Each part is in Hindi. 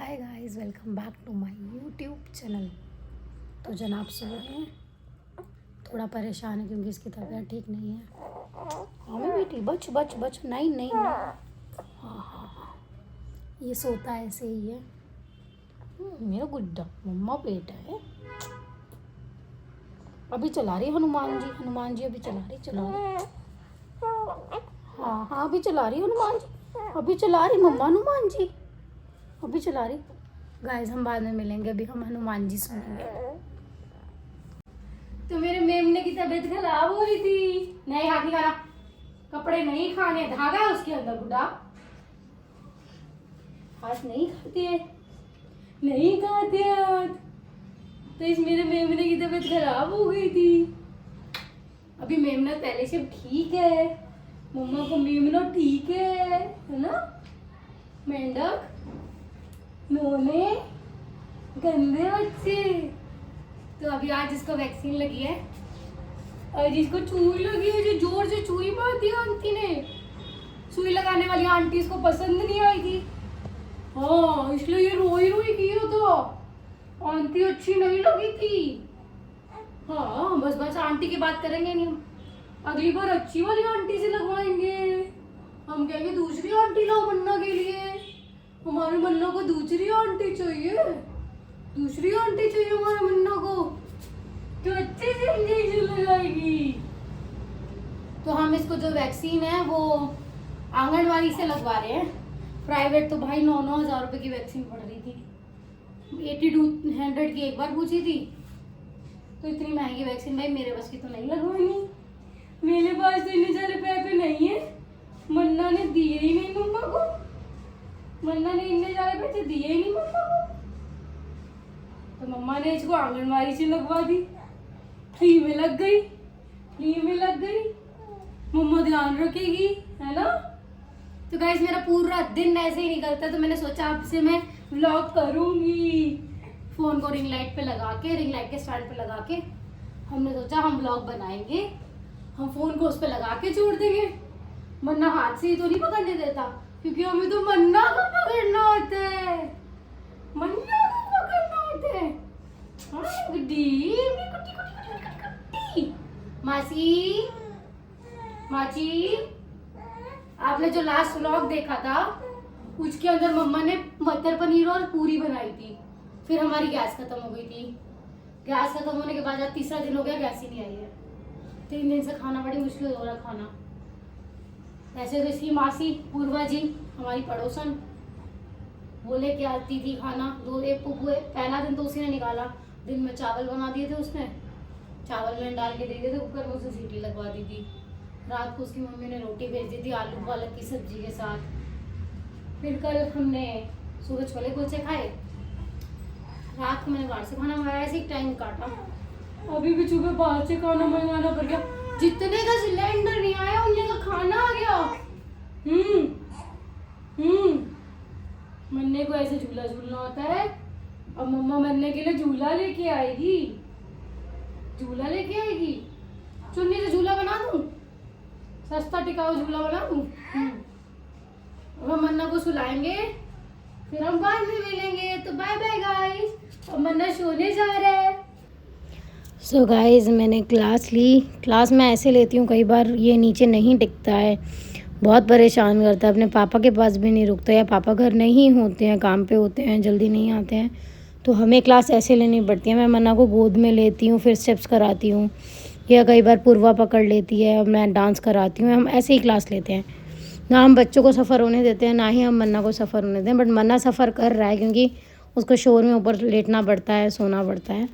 Hi guys, welcome back to my YouTube channel. तो जनाब सो रहे हैं, थोड़ा परेशान है क्योंकि इसकी तबीयत ठीक नहीं है। हाँ बेटी, बच बच बच, नहीं नहीं नहीं। हाँ हाँ हाँ, ये सोता ऐसे ही है। मेरा गुड्डा मम्मा बेटा है। अभी चला रही हनुमान जी अभी चला रही। हाँ हाँ, अभी चला रही हनुमान जी, अभी चला रही मम्मा हनुमान जी, अभी चला रही। गाइस हम बाद में मिलेंगे, अभी हम हनुमान जी सुनेंगे। तो मेरे मेमने की तबीयत खराब हो रही थी। नहीं, हाथ नहीं खाना, कपड़े नहीं खाने, धागा है उसके अंदर बुढ़ा, हाथ नहीं खाते, नहीं खाते हाथ। तो इस मेरे मेमने की तबीयत खराब हो गई थी। अभी मेमना पहले से ठीक है, मम्मा को मेमना ठीक है ना। मेंढक नोने गंदे बच्चे। तो अभी आज इसको वैक्सीन लगी है और जिसको सुई लगी है, जो जोर से सुई मार दी आंटी ने, सुई लगाने वाली आंटी इसको पसंद नहीं आई थी। हाँ, इसलिए ये रोई रोई किया था, आंटी अच्छी नहीं लगी थी। हाँ बस बस, आंटी की बात करेंगे नहीं हम, अगली बार अच्छी वाली आंटी से लगवाएंगे। हम कहेंगे दूसरी आंटी लाओ मन्ना के लिए, हमारे मन्ना को दूसरी आंटी चाहिए, दूसरी आंटी चाहिए हमारे मन्ना को, तो अच्छे से इंजेक्शन लगाएगी। तो हम इसको जो वैक्सीन है वो आंगनवाड़ी से लगवा रहे हैं। प्राइवेट तो भाई 9-9 हज़ार रुपए की वैक्सीन पड़ रही थी, 8200 की एक बार पूछी थी। तो इतनी महंगी वैक्सीन भाई मेरे बस की तो नहीं लगवानी, मेरे पास तो इतने सारे पैसे नहीं है। मन्ना ने दिए ही नहीं मम्मा को, मन्ना ने इतने सारे पैसे दिए ही नहीं मम्मा को, तो मम्मा ने इसको आंगनवाड़ी से लगवा दी। फ्री में लग गई, फ्री में लग गई, मम्मा ध्यान रखेगी, है ना। तो गाइस मेरा पूरा दिन ऐसे ही निकलता है, तो मैंने सोचा आपसे मैं व्लॉग करूंगी। फोन को रिंग लाइट पे लगा के, रिंग लाइट के स्टैंड पे लगा के हमने सोचा हम व्लॉग बनाएंगे। हम फोन को उस पे लगा के छोड़ देंगे, मन्ना हाथ से ही तो नहीं पकड़ने देता, क्योंकि हमें तो मन्ना को पकड़ना होता है, मन्ना को पकड़ना होता है। हाँ गुड्डी, मासी माची, आपने जो लास्ट व्लॉग देखा था उसके अंदर मम्मा ने मटर पनीर और पूरी बनाई थी, फिर हमारी गैस खत्म हो गई थी। गैस खत्म होने के बाद आज तीसरा दिन हो गया, गैस ही नहीं आई है। 3 दिन से खाना बड़ी मुश्किल हो रहा खाना। ऐसे तो इसकी मासी पूर्वा जी हमारी पड़ोसन, वो लेके आती थी खाना। पहला दिन तो उसी ने निकाला, दिन में चावल बना दिए थे उसने, चावल में डाल के दे दिए थे कुकर में, उसे सीटी लगवा दी थी। रात को उसकी मम्मी ने रोटी भेज दी थी आलू पालक की सब्जी के साथ। फिर कल हमने सुबह छोले कुलचे खाए, रात को मैंने बाहर से खाना मंगाया, ऐसे ही टाइम काटा। अभी भी सुबह बाहर से खाना मंगाना पड़ गया, जितने का सिलेंडर नहीं आया उतने का खाना आ गया। मन्ने को ऐसे झूला झूलना होता है, अब मम्मा मन्ने के लिए झूला लेके आएगी, झूला लेके आएगी। चुन्नी से झूला बना दूं, सस्ता टिकाऊ झूला बना दूं। अब हम मन्ना को सुलाएंगे, फिर हम बाद में मिलेंगे। तो बाय बाय गाइस, अब मन्ना सोने जा रहा है। सो गाइस मैंने क्लास ली, क्लास में ऐसे लेती हूँ, कई बार ये नीचे नहीं टिकता है, बहुत परेशान करता है, अपने पापा के पास भी नहीं रुकता, या पापा घर नहीं होते हैं, काम पे होते हैं, जल्दी नहीं आते हैं, तो हमें क्लास ऐसे लेनी पड़ती है। मैं मन्ना को गोद में लेती हूँ, फिर स्टेप्स कराती हूँ, या कई बार पूर्वा पकड़ लेती है और मैं डांस कराती हूँ। हम ऐसे ही क्लास लेते हैं, ना हम बच्चों को सफ़र होने देते हैं, ना ही हम मन्ना को सफ़र होने देते हैं। बट मन्ना सफ़र कर रहा है क्योंकि उसको शोर में ऊपर लेटना पड़ता है, सोना पड़ता है,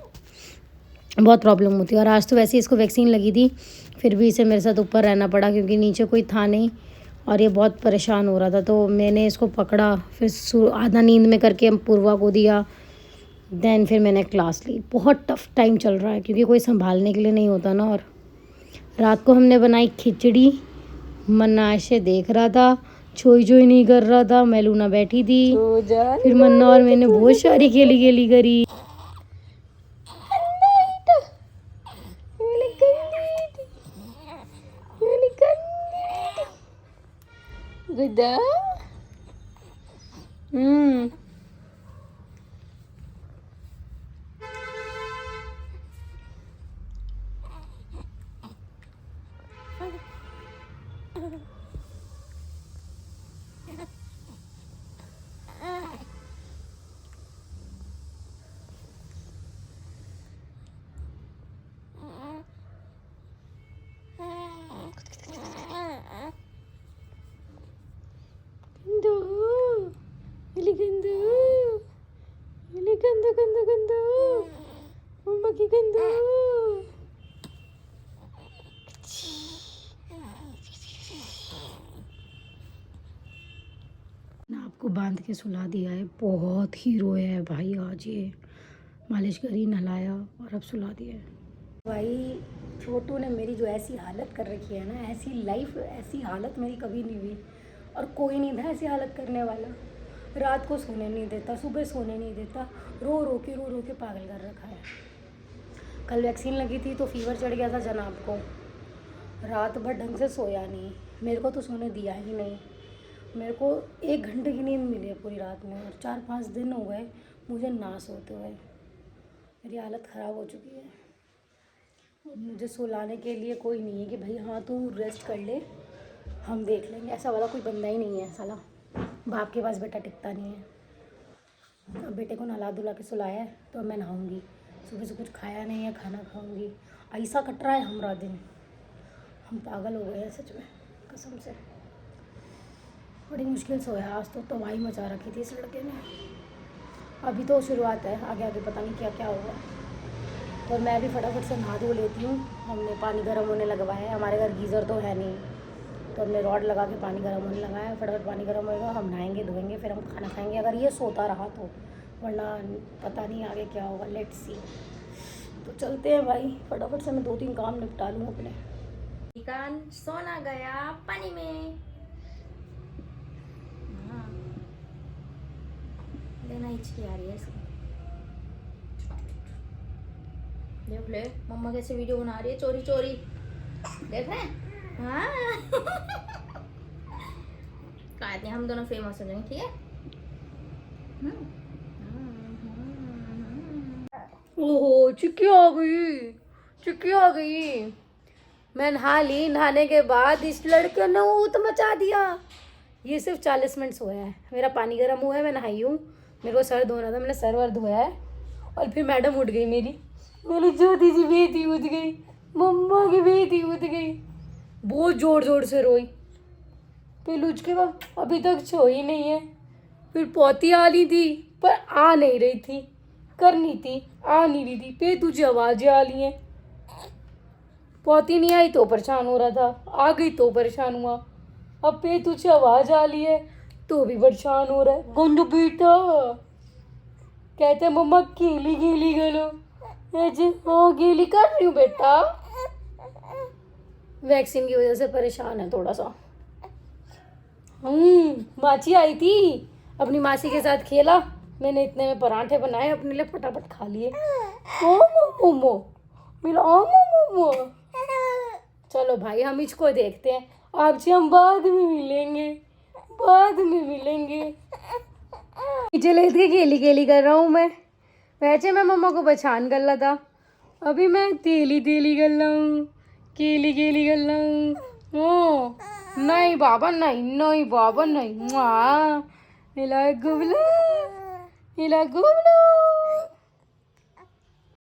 बहुत प्रॉब्लम होती है। और आज तो वैसे ही इसको वैक्सीन लगी थी, फिर भी इसे मेरे साथ ऊपर रहना पड़ा क्योंकि नीचे कोई था नहीं और ये बहुत परेशान हो रहा था। तो मैंने इसको पकड़ा, फिर आधा नींद में करके हम पूर्वा को दिया, देन फिर मैंने क्लास ली। बहुत टफ टाइम चल रहा है क्योंकि कोई संभालने के लिए नहीं होता ना। और रात को हमने बनाई खिचड़ी, मन्ना ऐसे देख रहा था, छोई छोई नहीं कर रहा था, मैलूना बैठी थी, फिर मन्ना और मैंने बहुत सारी खेली करी। गुड्डा गंदू गंदू गंदू मम्मा की गंदू। ना आपको बांध के सुला दिया है, बहुत ही रोया है भाई आज ये। मालिश करी, नहलाया और अब सुला दिया है। भाई छोटू ने मेरी जो ऐसी हालत कर रखी है ना, ऐसी लाइफ, ऐसी हालत मेरी कभी नहीं हुई और कोई नहीं था ऐसी हालत करने वाला। रात को सोने नहीं देता, सुबह सोने नहीं देता, रो रो के पागल कर रखा है। कल वैक्सीन लगी थी तो फीवर चढ़ गया था जनाब को, रात भर ढंग से सोया नहीं, मेरे को तो सोने दिया ही नहीं। मेरे को 1 घंटे की नींद मिली है पूरी रात में और 4-5 दिन हो गए मुझे ना सोते हुए। मेरी हालत ख़राब हो चुकी है। मुझे सुलाने के लिए कोई नहीं है कि भाई हाँ तू रेस्ट कर ले, हम देख लेंगे, ऐसा वाला कोई बंदा ही नहीं है। साला बाप के पास बेटा टिकता नहीं है। अब बेटे को नहला धुला के सुलाया है तो अब मैं नहाऊंगी। सुबह से कुछ खाया नहीं है, खाना खाऊंगी। ऐसा कट रहा है हमारा दिन, हम पागल हो गए हैं सच में, कसम से। बड़ी मुश्किल से होया आज तो तबाही मचा रखी थी इस लड़के ने। अभी तो शुरुआत है, आगे आगे पता नहीं क्या क्या होगा। तो मैं भी फटाफट से नहा धो लेती हूँ। हमने पानी गर्म होने लगवाया है, हमारे घर गीज़र तो है नहीं, तो हमने रॉड लगा के पानी गर्म होने लगाया है। फटाफट पानी गर्म होएगा, हम नहाएंगे धोएंगे, फिर हम खाना खाएंगे अगर ये सोता रहा तो, वरना पता नहीं आगे क्या होगा, लेट्स सी। तो चलते हैं भाई, फटाफट से मैं 2-3 काम निपटा लूँ अपने। इकान सोना गया पानी में। हाँ, लेना हिचकी आ रही है इसको। देख ले मम्मा कैसे वीडियो बना रही है चोरी चोरी, देख रहे हैं। हाँ कहते हैं हम दोनों फेमस हो जाएंगे, ठीक है। ओहो चिक्की आ गई, चिक्की आ गई। मैं नहा ली, नहाने के बाद इस लड़के ने ऊत मचा दिया। ये सिर्फ 40 मिनट सोया है, मेरा पानी गर्म हुआ है, मैं नहाई हूँ। मेरे को सर धोना था, मैंने सर वर धोया है और फिर मैडम उठ गई मेरी ज्योति जी बेटी उठ गई, मम्मा की बेटी उठ गई, बहुत जोर जोर से रोई। फिर उसके बाद अभी तक सोई नहीं है। फिर पौती आ रही थी पर आ नहीं रही थी, करनी थी आ नहीं रही थी। फिर तुझे आवाज़ें आ रही हैं, पौती नहीं आई तो परेशान हो रहा था, आ गई तो परेशान हुआ, अब पे तुझे आवाज़ आ रही है तो भी परेशान हो रहा है। गुंडू बेटा कहते हैं मम्मा गीली गीली करो, ऐसे हाँ गीली कर रही हूँ बेटा। वैक्सीन की वजह से परेशान है थोड़ा सा। माची आई थी, अपनी मासी के साथ खेला, मैंने इतने में पराठे बनाए अपने लिए, फटाफट खा लिए। मोमो मिला मोमो। चलो भाई हम इसको देखते हैं, आपसे हम बाद में मिलेंगे, बाद में मिलेंगे। पीछे लेट के गेली गेली कर रहा हूँ मैं, वैसे मैं मम्मा को पहचान कर रहा था, अभी मैं तेली तेली कर रहा हूँ, केली केली कर रहा हूँ। ओ नहीं बाबा नहीं, नहीं बाबा नहीं। मिला गुबलू, मिला गुबलू।